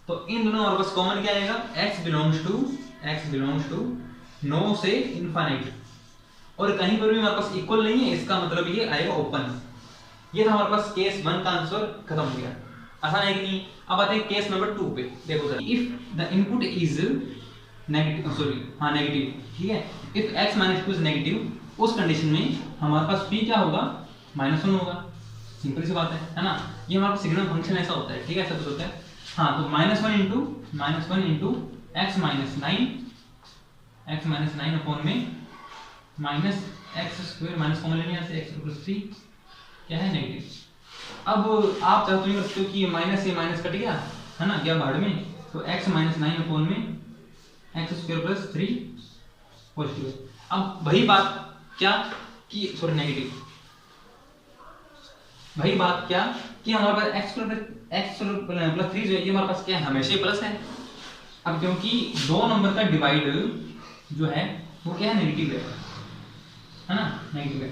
तो इन दोनों हमारे पास कॉमन क्या आएगा, x बिलोंग्स टू 9 से इनफाइनाइट, और कहीं पर भी हमारे पास इक्वल नहीं है, इसका मतलब ये आएगा ओपन। ये था हमारे पास केस 1 का आंसर, खत्म हो गया। आसान है कि नहीं? अब आते हैं केस नंबर 2 पे। देखो sir, if the input is negative, sorry हाँ नेगेटिव, ठीक है, if x minus 2 is negative, उस कंडीशन में हमारे पास p क्या होगा, -1 होगा। सिंपल सी बात है ना, ये हमारा सिग्नल फंक्शन ऐसा होता है, ठीक है, ऐसा कुछ होता है। हाँ तो -1 इंटू x माइनस 9 अपॉन में minus x square, minus common लेने यहाँ से x प्लस 3 क्या है नेगेटिव। अब आप चाहते हो कि ये माइनस से माइनस कट गया है ना, गया भाड़ में, तो x माइनस 9 अपॉन में एक्स स्क्वायर प्लस 3 पॉजिटिव। अब वही बात क्या कि सॉरी नेगेटिव, वही बात क्या कि हमारे पास एक्स स्क्वायर प्लस 3 जो है ये हमारे पास क्या है, हमेशा प्लस है। अब क्योंकि दो नंबर का डिवाइड जो है वो क्या है, नेगेटिव है ना, नेगेटिव है।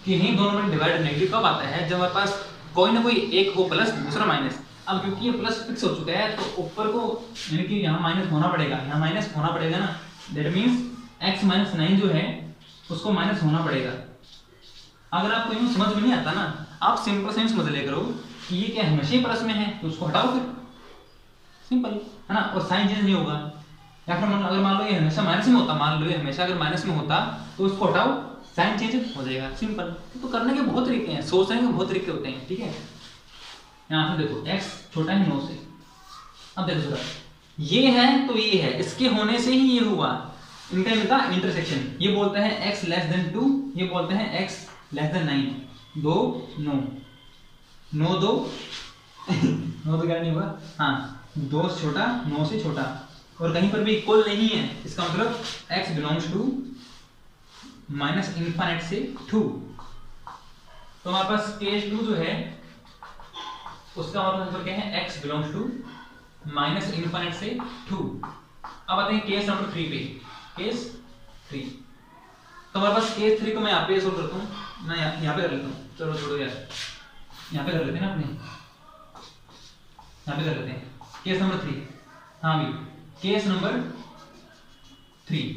कि नहीं दो नंबर डिवाइड नेगेटिव कब आता है, जब हमारे पास कोई ना कोई एक हो प्लस, दूसरा माइनस। अब क्योंकि ये प्लस फिक्स हो चुका है तो ऊपर को यानी कि यहाँ माइनस होना पड़ेगा, यहाँ माइनस होना पड़ेगा ना, दैट मीन्स x माइनस 9 जो है उसको माइनस होना पड़ेगा। अगर आपको यूँ समझ में नहीं आता ना, आप सिंपल से समझ लिया करो कि ये क्या हमेशा प्लस में है तो उसको हटाओ फिर, सिंपल है ना, और साइन चेंज नहीं होगा। या फिर अगर मान लो ये हमेशा माइनस में होता, मान लो ये हमेशा अगर माइनस में होता तो उसको हटाओ, साइन चेंज हो जाएगा, सिंपल। तो करने के बहुत तरीके हैं, सोचने के बहुत तरीके होते हैं, ठीक है। यहाँ से देखो x छोटा है 9 से, अब देखो जरा ये है तो ये है, इसके होने से ही ये हुआ, इनका इंटरसेक्शन। ये बोलता है x लेस देन 2, ये बोलते हैं x लेस देन 9, 2 9 9 2 9 तो क्या नहीं होगा, हाँ 2 से छोटा 9 से छोटा, और कहीं पर भी इक्वल नहीं है, इसका मतलब x belongs to minus infinite से 2। तो हमारे पास केस 2 जो है उसका मतलब क्या है, x belongs to minus infinite से 2। अब आते हैं केस नंबर 3 पे, केस 3। तो हमारे पास केस 3 को मैं यहाँ पे सोल्व करता हूँ, मैं यहाँ पे कर लेता हूँ, चलो छोड़ो यार, यहाँ पे कर लेते हैं ना अपने, यहाँ पे कर लेते हैं केस नंबर 3। हाँ भी केस नंबर 3।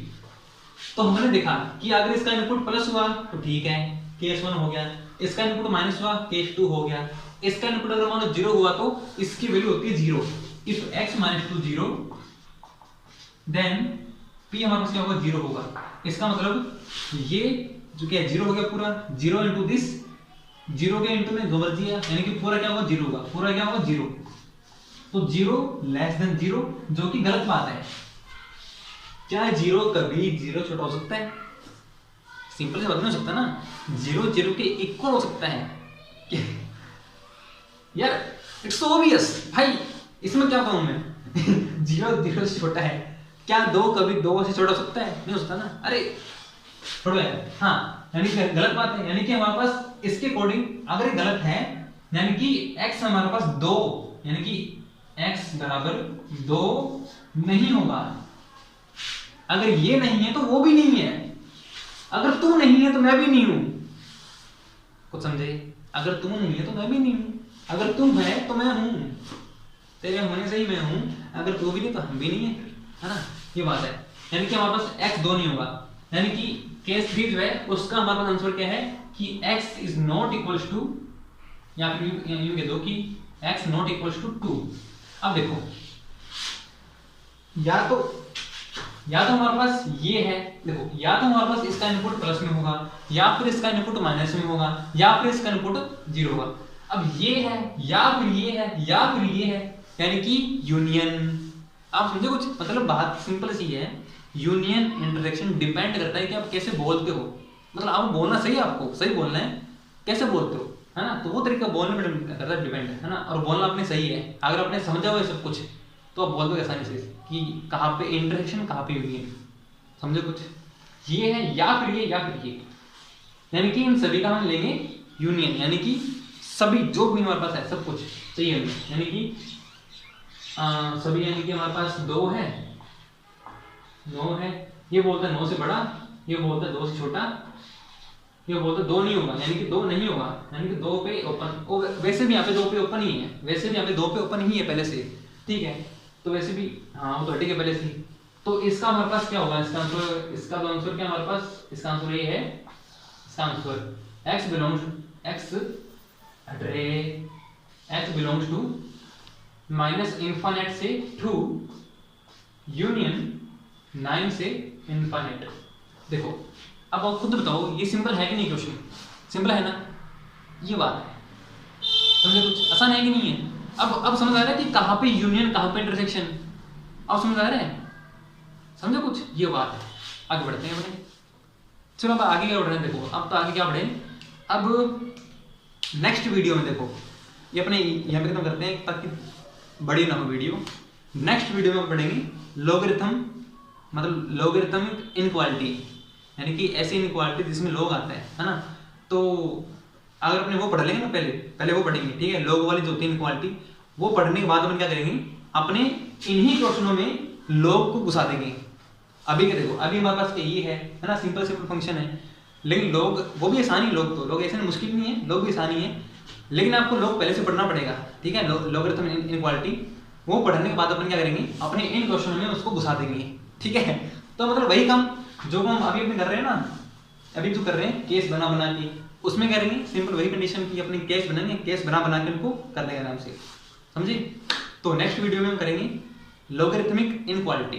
तो हमने देखा कि अगर इसका इनपुट प्लस हुआ तो ठीक है, केस 1 हो गया, इसका इनपुट माइनस हुआ केस 2 हो गया, इसका इनपुट अगर मान लो 0 हुआ तो इसकी वैल्यू होती है 0। If x minus 2 0 then p हमारे पास क्या होगा, 0 होगा। इसका मतलब ये जो क्या है 0 हो गया पूरा, 0 इंटू दिस, 0 के इंटू में 2 मर्जी है, यानी कि पूरा क्या होगा 0 होगा, पूरा क्या होगा 0। तो 0 लेस देन 0 जो कि गलत बात है, क्या 0 कभी 0 छोटा हो सकता है, सिंपल से बात नहीं हो सकता ना, 0 0 के इक्वल हो सकता है यार, इट्स ऑब्वियस भाई, इसमें क्या कहूं मैं 0 0 से छोटा है, क्या 2 कभी 2 से छोटा हो सकता है, नहीं हो सकता ना, अरे छोड़ो यार। हाँ यानी कि गलत बात है, यानी कि हमारे पास इसके अकॉर्डिंग अगर ये गलत है, यानी कि x हमारे पास 2, यानी कि x बराबर 2 नहीं होगा। अगर ये नहीं है तो वो भी नहीं है, अगर तू नहीं है तो मैं भी नहीं हूं। कुछ समझे? अगर तू नहीं है तो मैं भी नहीं हूं, अगर तू है तो मैं हूं, तेरे होने से ही मैं हूं, अगर तू भी नहीं तो हम भी नहीं है ना? ये बात है। यानी कि हमारे पास x 2 नहीं होगा, यानी कि केस 3 जो है उसका हमारे पास आंसर क्या है कि x is not equals to, या फिर यूं कह दो कि x नॉट इक्वल्स टू 2। अब देखो, या तो हमारे पास ये है, देखो या तो हमारे पास इसका इनपुट प्लस में होगा, या फिर इसका इनपुट माइनस में होगा, या फिर इसका इनपुट 0 होगा। अब ये है या फिर ये है या फिर ये है, यानी कि यूनियन। आप समझे कुछ? मतलब बात सिंपल सी है, यूनियन इंटरसेक्शन डिपेंड करता है कि आप कैसे बोलते हो। मतलब आप बोलना सही है, आपको सही बोलना है, कैसे बोलते हो, है ना? तो वो तरीका बोलने पर करता है, डिपेंड है ना? और बोलना आपने सही है, अगर आपने समझा हुआ है सब कुछ तो आप बोल दो आसानी से कि कहाँ पे इंटरसेक्शन, कहाँ पे यूनियन। समझे कुछ? ये है या फिर ये, या फिर ये, यानी कि इन सभी का हम लेंगे यूनियन, यानी कि सभी जो भी हमारे पास है सब कुछ चाहिए हमें, यानी कि सभी, यानी कि हमारे पास 2 है, 9 है, ये बोलता है 9 से बड़ा, ये बोलता है 2 से छोटा, ये बोलता है 2 नहीं होगा, यानी कि 2 नहीं होगा, यानी कि 2 पे ओपन, वैसे भी यहाँ पे 2 पे ओपन ही है, वैसे भी यहाँ पे 2 पे ओपन ही है पहले से, ठीक है? तो वैसे भी हाँ वो तो ठीक है पहले से। तो इसका हमारे पास क्या होगा, इसका आंसर, इसका तो आंसर क्या हमारे पास, इसका आंसर ये है, इसका आंसर x belongs to minus infinite से 2 यूनियन 9 से इन्फिनिट। देखो अब आप खुद बताओ, ये सिंपल है कि नहीं? क्वेश्चन सिंपल है ना? ये बात है, समझे कुछ? आसान है कि नहीं है? अब समझ आ रहा है कि कहाँ पे यूनियन, कहाँ पे इंटरसेक्शन, अब समझ आ रहा है? समझे कुछ? ये बात है। आगे बढ़ते हैं अपने, चलो अब आगे क्या बढ़ रहे हैं, देखो अब तो आगे क्या बढ़े, अब नेक्स्ट वीडियो में देखो, ये अपने यहाँ पे खत्म करते हैं ताकि बड़ी ना हो वीडियो। नेक्स्ट वीडियो में पढ़ेंगे लॉगरिथम, मतलब लॉगरिथमिक इनक्वालिटी, यानी कि ऐसी इनक्वालिटी जिसमें लोग आता है ना? तो अगर अपने वो पढ़ लेंगे ना, पहले वो पढ़ेंगे, ठीक है? लोग वाली जो 3 क्वालिटी, वो पढ़ने के बाद अपन क्या करेंगे, अपने इन्हीं क्वेश्चनों में लोग को घुसा देंगे। अभी क्या देखो, अभी हमारे पास ये है ना, सिंपल फंक्शन है, लेकिन लोग वो भी आसानी, लोग ऐसे मुश्किल नहीं है, लोग भी आसानी है, लेकिन आपको लोग पहले से पढ़ना पड़ेगा, ठीक है? लॉगरिथम इनक्वालिटी, वो पढ़ने के बाद अपन क्या करेंगे, अपने इन क्वेश्चनों में उसको घुसा देंगे, ठीक है? तो मतलब वही काम जो हम अभी अपने कर रहे हैं ना, अभी जो कर रहे हैं केस बना के, उसमें करेंगे सिंपल वही कंडीशन की, अपनी केस बनाएंगे, केस बना के उनको कर देंगे आराम से, समझे? तो नेक्स्ट वीडियो में हम करेंगे लॉगरिथमिक इनक्वालिटी।